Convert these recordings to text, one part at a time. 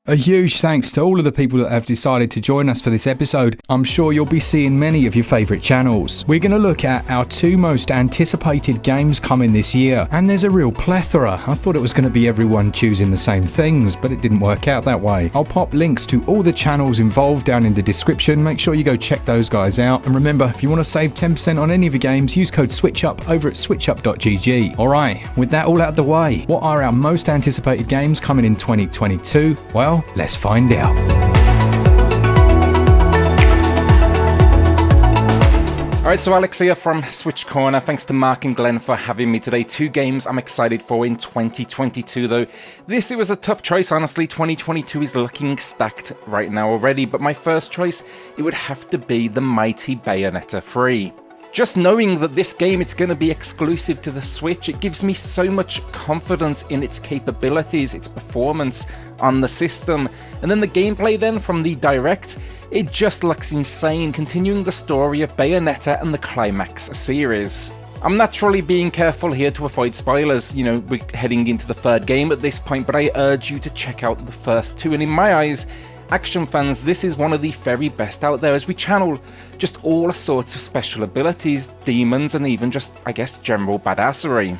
A huge thanks to all of the people that have decided to join us for this episode. I'm sure you'll be seeing many of your favourite channels. We're going to look at our 2 most anticipated games coming this year, and there's a real plethora. I thought it was going to be everyone choosing the same things, but it didn't work out that way. I'll pop links to all the channels involved down in the description. Make sure you go check those guys out. And remember, if you want to save 10% on any of your games, use code SwitchUp over at switchup.gg. Alright, with that all out of the way, what are our most anticipated games coming in 2022? Well, let's find out. Alright, so Alex here from SwitchCorner. Thanks to Mark and Glen for having me today. 2 games I'm excited for in 2022 though. It was a tough choice, honestly. 2022 is looking stacked right now already, but my first choice, it would have to be the mighty Bayonetta 3. Just knowing that this game, it's going to be exclusive to the Switch, it gives me so much confidence in its capabilities, its performance on the system. And then the gameplay then from the Direct, it just looks insane, continuing the story of Bayonetta and the Climax series. I'm naturally being careful here to avoid spoilers, we're heading into the 3rd game at this point, but I urge you to check out the first 2, and in my eyes, action fans, this is one of the very best out there as we channel just all sorts of special abilities, demons, and even just, I guess, general badassery.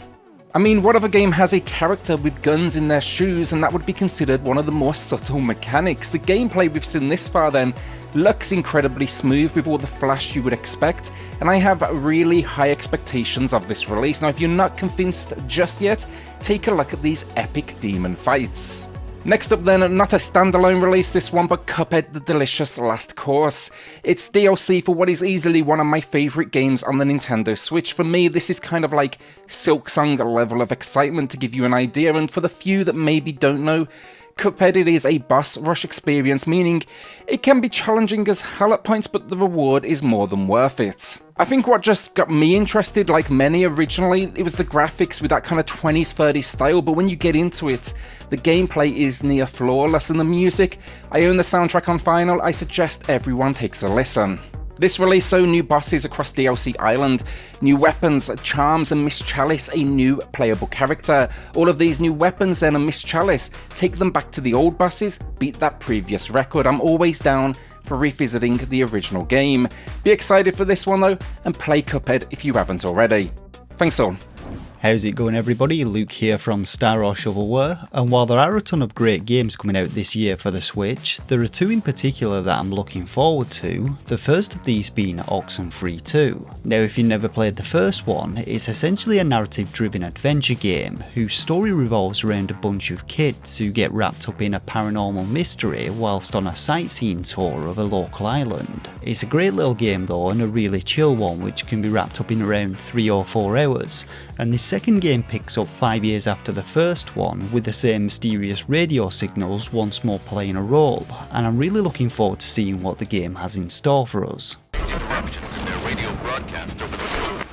I mean, what other game has a character with guns in their shoes, and that would be considered one of the more subtle mechanics? The gameplay we've seen this far then looks incredibly smooth with all the flash you would expect, and I have really high expectations of this release. Now, if you're not convinced just yet, take a look at these epic demon fights. Next up then, not a standalone release this one, but Cuphead the Delicious Last Course. It's DLC for what is easily one of my favourite games on the Nintendo Switch. For me, this is kind of like Silksong level of excitement, to give you an idea, and for the few that maybe don't know, Cuphead, it is a boss rush experience, meaning it can be challenging as hell at points, but the reward is more than worth it. I think what just got me interested, like many originally, it was the graphics with that kind of 20s, 30s style, but when you get into it, the gameplay is near flawless, and the music, I own the soundtrack on vinyl, I suggest everyone takes a listen. This release saw new bosses across DLC Island, new weapons, charms, and Miss Chalice, a new playable character. All of these new weapons then and Miss Chalice, take them back to the old bosses, beat that previous record. I'm always down for revisiting the original game. Be excited for this one though, and play Cuphead if you haven't already. Thanks all. How's it going everybody, Luke here from Star or ShovelWare, and while there are a ton of great games coming out this year for the Switch, there are 2 in particular that I'm looking forward to, the first of these being Oxenfree 2. Now if you've never played the first one, it's essentially a narrative driven adventure game whose story revolves around a bunch of kids who get wrapped up in a paranormal mystery whilst on a sightseeing tour of a local island. It's a great little game though, and a really chill one which can be wrapped up in around 3 or 4 hours, and this second game picks up 5 years after the first one, with the same mysterious radio signals once more playing a role, and I'm really looking forward to seeing what the game has in store for us. Interruptions in their radio broadcast over the phone.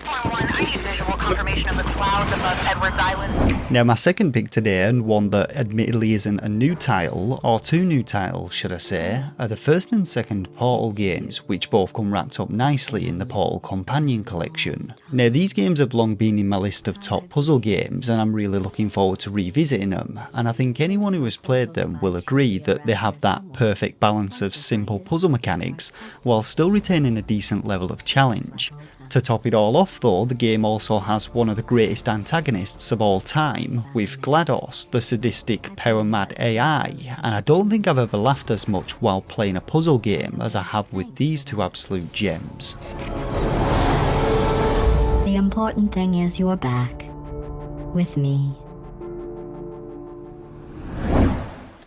I need visual confirmation of the clouds above Edwards Island. Now my second pick today, and one that admittedly isn't a new title, or 2 new titles should I say, are the first and second Portal games, which both come wrapped up nicely in the Portal Companion Collection. Now these games have long been in my list of top puzzle games, and I'm really looking forward to revisiting them, and I think anyone who has played them will agree that they have that perfect balance of simple puzzle mechanics, while still retaining a decent level of challenge. To top it all off though, the game also has one of the greatest antagonists of all time, with GLaDOS, the sadistic power-mad AI, and I don't think I've ever laughed as much while playing a puzzle game as I have with these 2 absolute gems. The important thing is you're back. With me.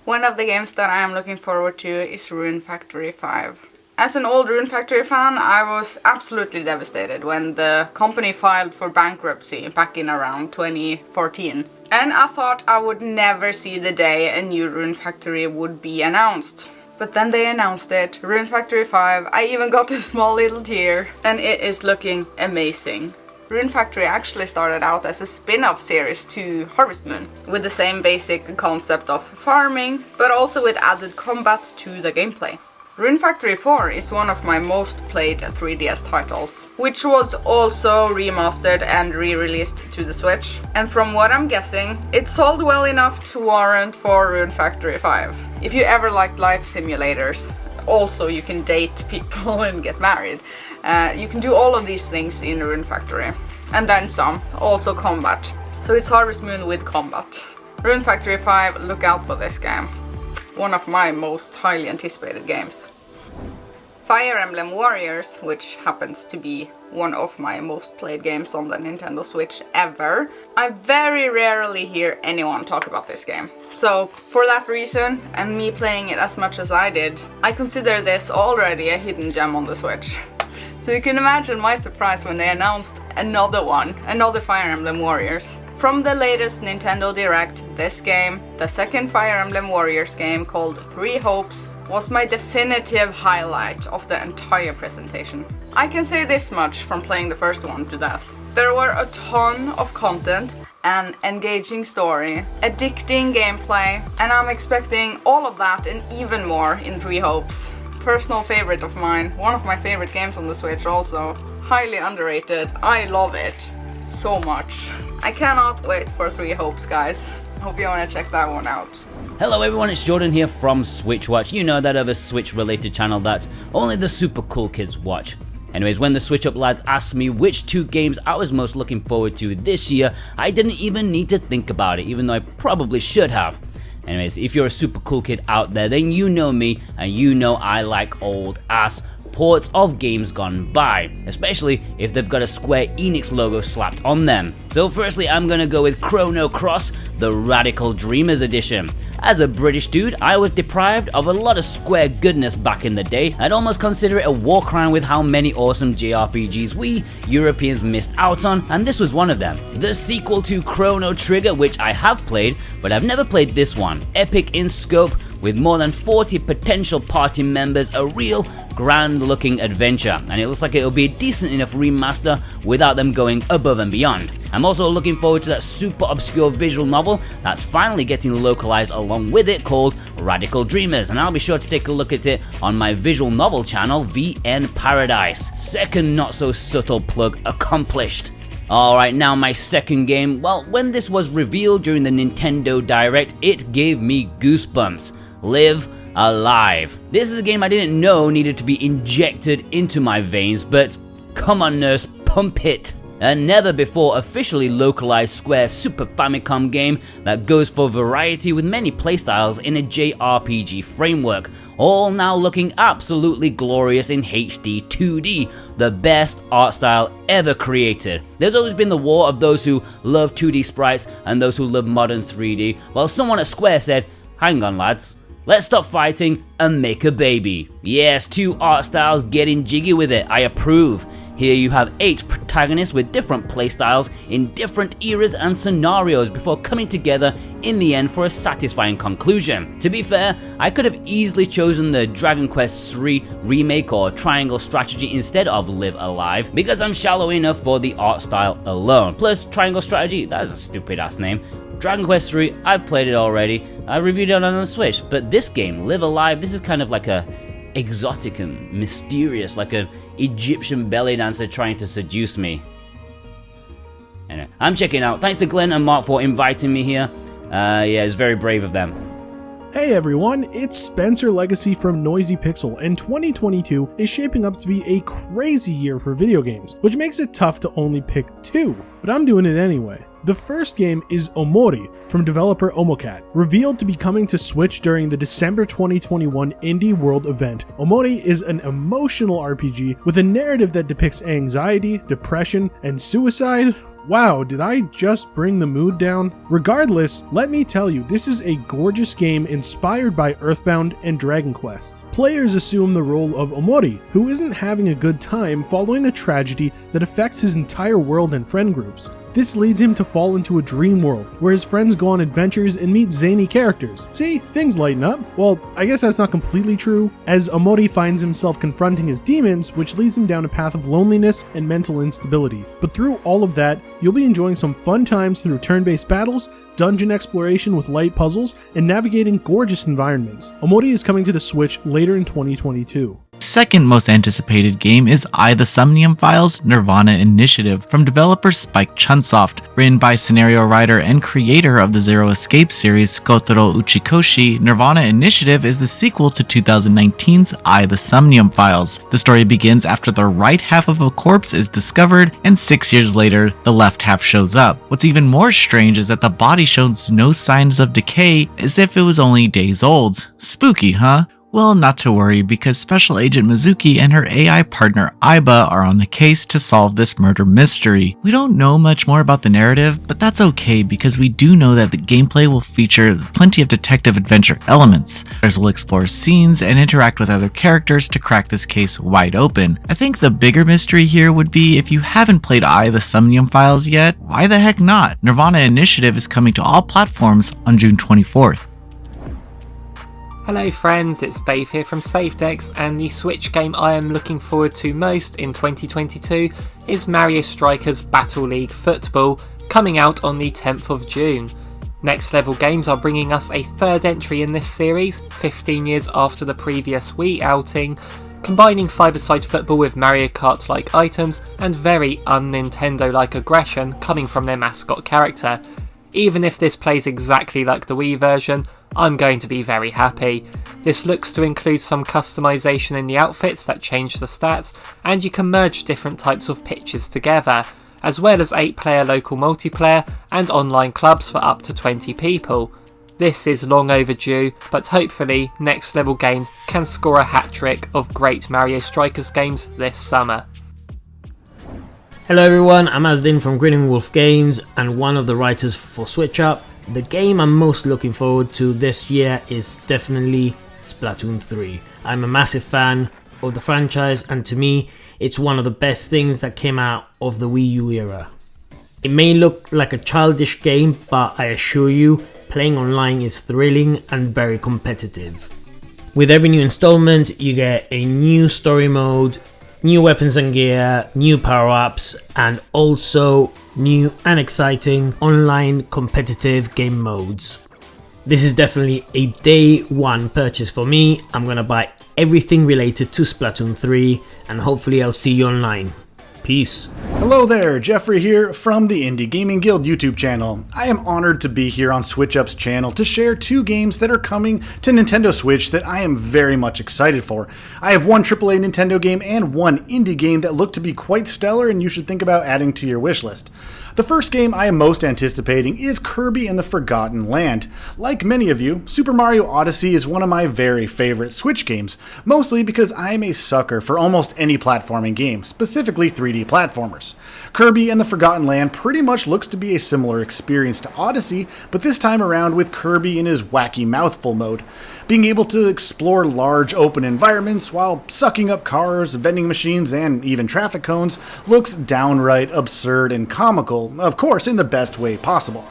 One of the games that I am looking forward to is Rune Factory 5. As an old Rune Factory fan, I was absolutely devastated when the company filed for bankruptcy back in around 2014. And I thought I would never see the day a new Rune Factory would be announced. But then they announced it, Rune Factory 5, I even got a small little tear, and it is looking amazing. Rune Factory actually started out as a spin-off series to Harvest Moon, with the same basic concept of farming, but also with added combat to the gameplay. Rune Factory 4 is one of my most played 3DS titles, which was also remastered and re-released to the Switch. And from what I'm guessing, it sold well enough to warrant for Rune Factory 5. If you ever liked life simulators, also you can date people and get married. You can do all of these things in Rune Factory. And then some, also combat. So it's Harvest Moon with combat. Rune Factory 5, look out for this game. One of my most highly anticipated games. Fire Emblem Warriors, which happens to be one of my most played games on the Nintendo Switch ever. I very rarely hear anyone talk about this game. So for that reason, and me playing it as much as I did, I consider this already a hidden gem on the Switch. So you can imagine my surprise when they announced another Fire Emblem Warriors. From the latest Nintendo Direct, this game, the second Fire Emblem Warriors game called Three Hopes, was my definitive highlight of the entire presentation. I can say this much from playing the first one to death. There were a ton of content, an engaging story, addicting gameplay, and I'm expecting all of that and even more in Three Hopes. Personal favorite of mine, one of my favorite games on the Switch also. Highly underrated, I love it so much. I cannot wait for Three Hopes, guys. Hope you want to check that one out. Hello everyone, it's Jordan here from SwitchWatch. You know, that other Switch related channel that only the super cool kids watch. Anyways, when the SwitchUp lads asked me which 2 games I was most looking forward to this year, I didn't even need to think about it, even though I probably should have. Anyways, if you're a super cool kid out there, then you know me, and you know I like old ass ports of games gone by, especially if they've got a Square Enix logo slapped on them. So firstly, I'm gonna go with Chrono Cross, the Radical Dreamers edition. As a British dude, I was deprived of a lot of Square goodness back in the day. I'd almost consider it a war crime with how many awesome JRPGs we Europeans missed out on, and this was one of them. The sequel to Chrono Trigger, which I have played, but I've never played this one. Epic in scope, with more than 40 potential party members, a real grand looking adventure, and it looks like it'll be a decent enough remaster without them going above and beyond. I'm also looking forward to that super obscure visual novel that's finally getting localized along with it, called Radical Dreamers, and I'll be sure to take a look at it on my visual novel channel, VN Paradise. Second not so subtle plug accomplished. Alright, now my second game. Well, when this was revealed during the Nintendo Direct, it gave me goosebumps. Live Alive. This is a game I didn't know needed to be injected into my veins, but come on nurse, pump it. A never before officially localized Square Super Famicom game that goes for variety with many playstyles in a JRPG framework, all now looking absolutely glorious in HD 2D, the best art style ever created. There's always been the war of those who love 2D sprites and those who love modern 3D, while someone at Square said, hang on lads, let's stop fighting and make a baby. Yes, 2 art styles getting jiggy with it, I approve. Here you have 8 protagonists with different playstyles in different eras and scenarios before coming together in the end for a satisfying conclusion. To be fair, I could have easily chosen the Dragon Quest III remake or Triangle Strategy instead of Live Alive, because I'm shallow enough for the art style alone. Plus, Triangle Strategy, that is a stupid ass name. Dragon Quest III, I've played it already, I reviewed it on the Switch, but this game, Live Alive, this is kind of like a exotic and mysterious, like an Egyptian belly dancer trying to seduce me. Anyway, I'm checking out. Thanks to Glen and Mark for inviting me here. Yeah, it's very brave of them. Hey everyone, it's Spencer Legacy from Noisy Pixel, and 2022 is shaping up to be a crazy year for video games, which makes it tough to only pick 2, but I'm doing it anyway. The first game is Omori from developer Omocat, revealed to be coming to Switch during the December 2021 Indie World event. Omori is an emotional RPG with a narrative that depicts anxiety, depression, and suicide. Wow, did I just bring the mood down? Regardless, let me tell you, this is a gorgeous game inspired by Earthbound and Dragon Quest. Players assume the role of Omori, who isn't having a good time following a tragedy that affects his entire world and friend groups. This leads him to fall into a dream world, where his friends go on adventures and meet zany characters. See, things lighten up. Well, I guess that's not completely true, as Omori finds himself confronting his demons, which leads him down a path of loneliness and mental instability. But through all of that, you'll be enjoying some fun times through turn-based battles, dungeon exploration with light puzzles, and navigating gorgeous environments. Omori is coming to the Switch later in 2022. Second most anticipated game is The Somnium Files Nirvana Initiative from developer Spike Chunsoft. Written by scenario writer and creator of the Zero Escape series Kotaro Uchikoshi, Nirvana Initiative is the sequel to 2019's The Somnium Files. The story begins after the right half of a corpse is discovered, and 6 years later, the left half shows up. What's even more strange is that the body shows no signs of decay, as if it was only days old. Spooky, huh? Well, not to worry, because Special Agent Mizuki and her AI partner Aiba are on the case to solve this murder mystery. We don't know much more about the narrative, but that's okay because we do know that the gameplay will feature plenty of detective adventure elements. Players will explore scenes and interact with other characters to crack this case wide open. I think the bigger mystery here would be if you haven't played The Somnium Files yet, why the heck not? Nirvana Initiative is coming to all platforms on June 24th. Hello friends, it's Dave here from Savedex, and the Switch game I am looking forward to most in 2022 is Mario Strikers Battle League Football, coming out on the 10th of June. Next Level Games are bringing us a third entry in this series, 15 years after the previous Wii outing, combining five-a-side football with Mario Kart-like items and very un-Nintendo-like aggression coming from their mascot character. Even if this plays exactly like the Wii version, I'm going to be very happy. This looks to include some customization in the outfits that change the stats, and you can merge different types of pitches together, as well as 8-player local multiplayer and online clubs for up to 20 people. This is long overdue, but hopefully Next Level Games can score a hat-trick of great Mario Strikers games this summer. Hello everyone, I'm Asdin from Grinning Games and one of the writers for SwitchUp. The game I'm most looking forward to this year is definitely Splatoon 3. I'm a massive fan of the franchise, and to me it's one of the best things that came out of the Wii U era. It may look like a childish game, but I assure you, playing online is thrilling and very competitive. With every new installment you get a new story mode, new weapons and gear, new power-ups, and also new and exciting online competitive game modes. This is definitely a day one purchase for me. I'm gonna buy everything related to Splatoon 3, and hopefully I'll see you online. Peace. Hello there, Jeffrey here from the Indie Gaming Guild YouTube channel. I am honored to be here on SwitchUp's channel to share 2 games that are coming to Nintendo Switch that I am very much excited for. I have one AAA Nintendo game and one indie game that look to be quite stellar and you should think about adding to your wishlist. The first game I am most anticipating is Kirby and the Forgotten Land. Like many of you, Super Mario Odyssey is one of my very favorite Switch games, mostly because I am a sucker for almost any platforming game, specifically 3D platformers. Kirby and the Forgotten Land pretty much looks to be a similar experience to Odyssey, but this time around with Kirby in his wacky mouthful mode. Being able to explore large open environments while sucking up cars, vending machines, and even traffic cones looks downright absurd and comical, of course in the best way possible.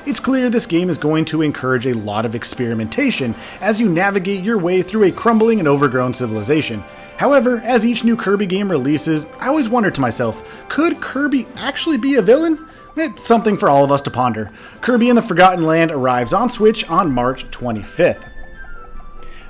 It's clear this game is going to encourage a lot of experimentation as you navigate your way through a crumbling and overgrown civilization. However, as each new Kirby game releases, I always wonder to myself, could Kirby actually be a villain? It's something for all of us to ponder. Kirby and the Forgotten Land arrives on Switch on March 25th.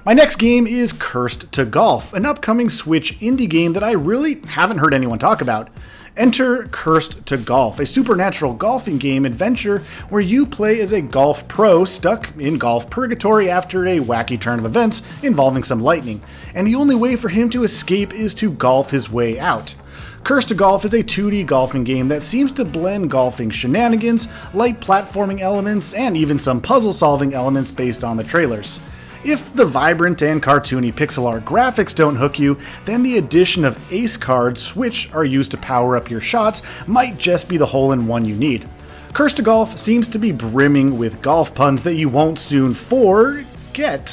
My next game is Cursed to Golf, an upcoming Switch indie game that I really haven't heard anyone talk about. Enter Cursed to Golf, a supernatural golfing game adventure where you play as a golf pro stuck in golf purgatory after a wacky turn of events involving some lightning, and the only way for him to escape is to golf his way out. Cursed to Golf is a 2D golfing game that seems to blend golfing shenanigans, light platforming elements, and even some puzzle-solving elements based on the trailers. If the vibrant and cartoony pixel art graphics don't hook you, then the addition of ace cards, which are used to power up your shots, might just be the hole-in-one you need. Cursed to Golf seems to be brimming with golf puns that you won't soon forget.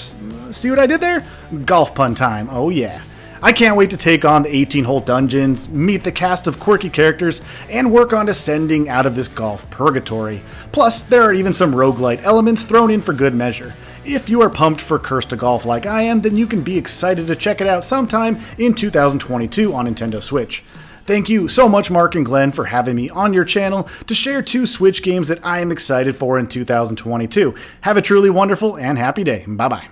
See what I did there? Golf pun time, oh yeah. I can't wait to take on the 18-hole dungeons, meet the cast of quirky characters, and work on descending out of this golf purgatory. Plus, there are even some roguelite elements thrown in for good measure. If you are pumped for Curse to Golf like I am, then you can be excited to check it out sometime in 2022 on Nintendo Switch. Thank you so much, Mark and Glenn, for having me on your channel to share 2 Switch games that I am excited for in 2022. Have a truly wonderful and happy day. Bye-bye.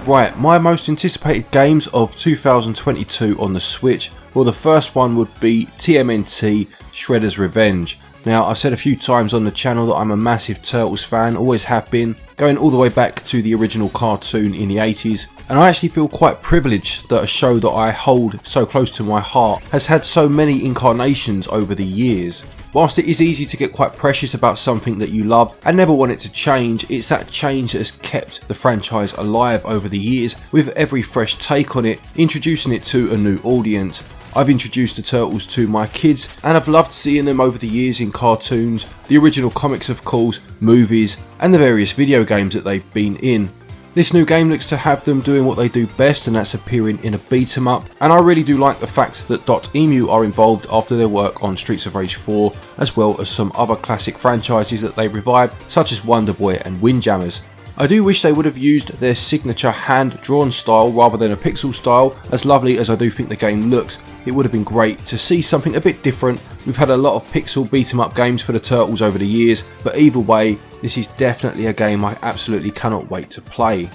Right, my most anticipated games of 2022 on the Switch. Well, the first one would be TMNT Shredder's Revenge. Now, I've said a few times on the channel that I'm a massive Turtles fan, always have been, going all the way back to the original cartoon in the 80s, and I actually feel quite privileged that a show that I hold so close to my heart has had so many incarnations over the years. Whilst it is easy to get quite precious about something that you love and never want it to change, it's that change that has kept the franchise alive over the years, with every fresh take on it, introducing it to a new audience. I've introduced the Turtles to my kids and I've loved seeing them over the years in cartoons, the original comics of course, movies and the various video games that they've been in. This new game looks to have them doing what they do best, and that's appearing in a beat 'em up, and I really do like the fact that Dotemu are involved after their work on Streets of Rage 4, as well as some other classic franchises that they revived, such as Wonder Boy and Windjammers. I do wish they would have used their signature hand-drawn style rather than a pixel style. As lovely as I do think the game looks, it would have been great to see something a bit different. We've had a lot of pixel beat-em-up games for the Turtles over the years, but either way, this is definitely a game I absolutely cannot wait to play.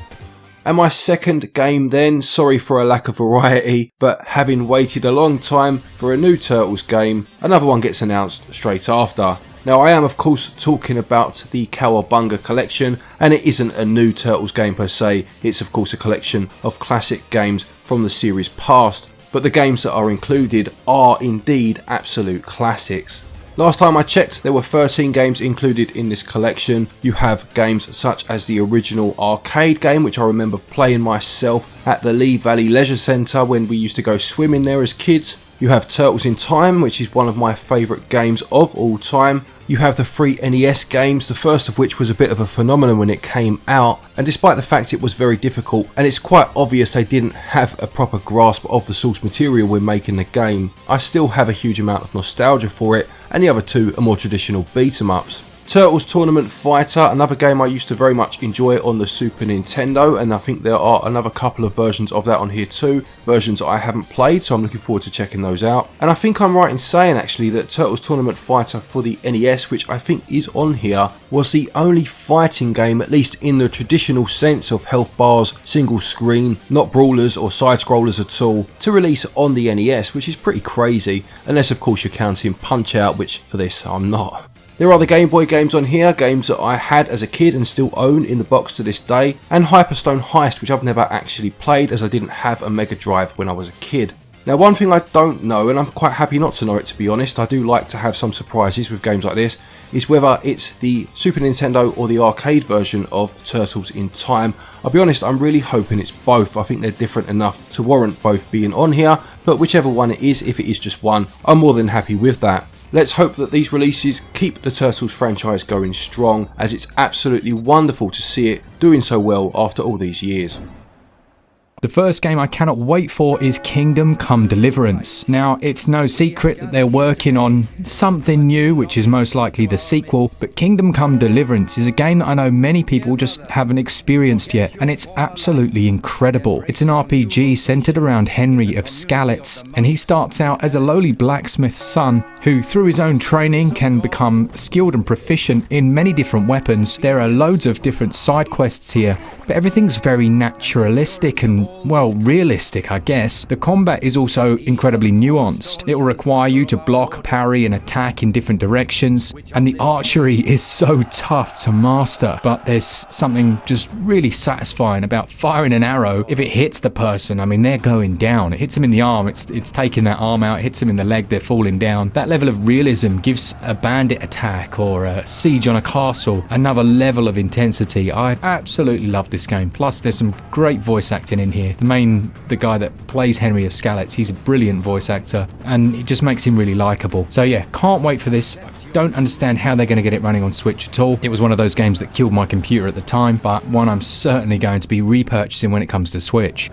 And my second game then, sorry for a lack of variety, but having waited a long time for a new Turtles game, another one gets announced straight after. Now, I am of course talking about the Cowabunga collection, and it isn't a new Turtles game per se, it's of course a collection of classic games from the series past, but the games that are included are indeed absolute classics. Last time I checked, there were 13 games included in this collection. You have games such as the original arcade game, which I remember playing myself at the Lee Valley Leisure Centre when we used to go swimming there as kids. You have Turtles in Time, which is one of my favourite games of all time. You have the 3 NES games, the first of which was a bit of a phenomenon when it came out, and despite the fact it was very difficult, and it's quite obvious they didn't have a proper grasp of the source material when making the game, I still have a huge amount of nostalgia for it, and the other 2 are more traditional beat-em-ups. Turtles Tournament Fighter, another game I used to very much enjoy on the Super Nintendo, and I think there are another couple of versions of that on here too, versions I haven't played, so I'm looking forward to checking those out. And I think I'm right in saying actually that Turtles Tournament Fighter for the NES, which I think is on here, was the only fighting game, at least in the traditional sense of health bars, single screen, not brawlers or side scrollers at all, to release on the NES, which is pretty crazy, unless of course you're counting Punch Out, which for this I'm not. There are the Game Boy games on here, games that I had as a kid and still own in the box to this day, and Hyperstone Heist, which I've never actually played as I didn't have a Mega Drive when I was a kid. Now, one thing I don't know, and I'm quite happy not to know it to be honest, I do like to have some surprises with games like this, is whether it's the Super Nintendo or the arcade version of Turtles in Time. I'll be honest, I'm really hoping it's both. I think they're different enough to warrant both being on here, but whichever one it is, if it is just one, I'm more than happy with that. Let's hope that these releases keep the Turtles franchise going strong, as it's absolutely wonderful to see it doing so well after all these years. The first game I cannot wait for is Kingdom Come Deliverance. Now, it's no secret that they're working on something new, which is most likely the sequel, but Kingdom Come Deliverance is a game that I know many people just haven't experienced yet, and it's absolutely incredible. It's an RPG centered around Henry of Skalitz, and he starts out as a lowly blacksmith's son who, through his own training, can become skilled and proficient in many different weapons. There are loads of different side quests here, but everything's very naturalistic and, well, realistic, I guess. The combat is also incredibly nuanced. It will require you to block, parry and attack in different directions, and the archery is so tough to master, but there's something just really satisfying about firing an arrow. If it hits the person, I mean, they're going down. It hits them in the arm, it's taking that arm out, it hits them in the leg, they're falling down. That level of realism gives a bandit attack or a siege on a castle another level of intensity. I absolutely love this game. Plus, there's some great voice acting in here. The guy that plays Henry of Skalitz, he's a brilliant voice actor, and it just makes him really likable. So yeah, can't wait for this. Don't understand how they're going to get it running on Switch at all. It was one of those games that killed my computer at the time, but one I'm certainly going to be repurchasing when it comes to Switch.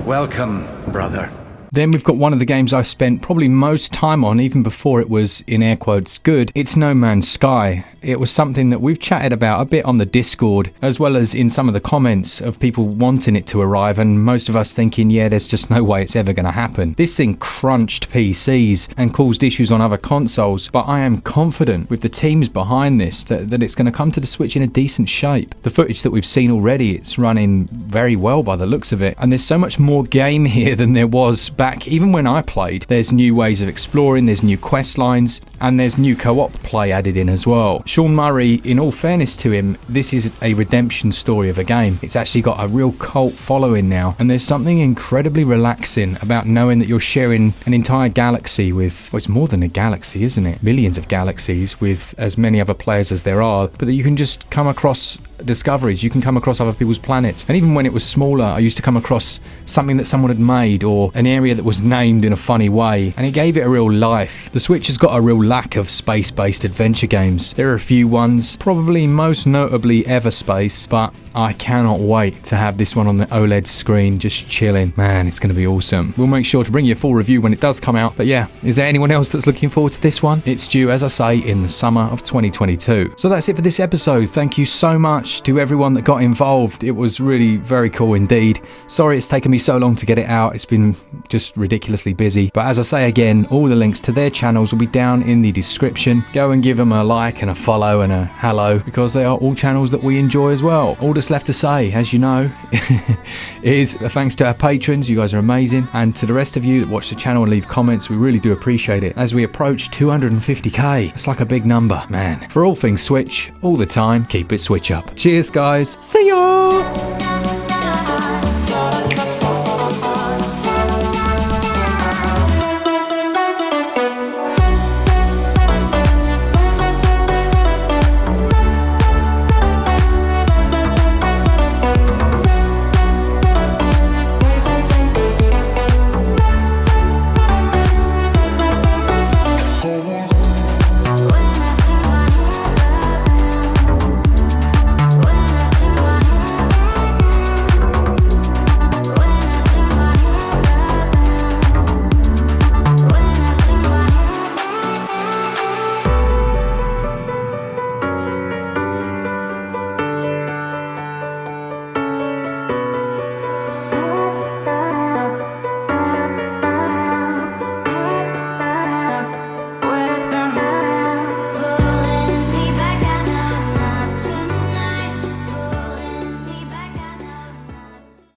Welcome, brother. Then we've got one of the games I've spent probably most time on, even before it was, in air quotes, good. It's No Man's Sky. It was something that we've chatted about a bit on the Discord, as well as in some of the comments of people wanting it to arrive, and most of us thinking, yeah, there's just no way it's ever going to happen. This thing crunched PCs and caused issues on other consoles, but I am confident with the teams behind this that it's going to come to the Switch in a decent shape. The footage that we've seen already, it's running very well by the looks of it, and there's so much more game here than there was back even when I played. There's new ways of exploring, there's new quest lines, and there's new co-op play added in as well. Sean Murray, in all fairness to him, this is a redemption story of a game. It's actually got a real cult following now, and there's something incredibly relaxing about knowing that you're sharing an entire galaxy with, well, it's more than a galaxy, isn't it? Millions of galaxies with as many other players as there are, but that you can just come across discoveries, you can come across other people's planets. And even when it was smaller, I used to come across something that someone had made or an area that was named in a funny way, and it gave it a real life. The Switch has got a real lack of space-based adventure games. There are a few ones, probably most notably Everspace, but I cannot wait to have this one on the OLED screen just chilling. Man, it's going to be awesome. We'll make sure to bring you a full review when it does come out. But yeah, is there anyone else that's looking forward to this one? It's due, as I say, in the summer of 2022. So that's it for this episode. Thank you so much to everyone that got involved. It was really very cool indeed. Sorry it's taken me so long to get it out. It's been just ridiculously busy. But as I say again, all the links to their channels will be down in the description. Go and give them a like and a follow and a hello, because they are all channels that we enjoy as well. All that's left to say, as you know, is a thanks to our patrons. You guys are amazing. And to the rest of you that watch the channel and leave comments, we really do appreciate it. As we approach 250k, it's like a big number, man. For all things Switch, all the time, keep it Switch up. Cheers, guys. See ya!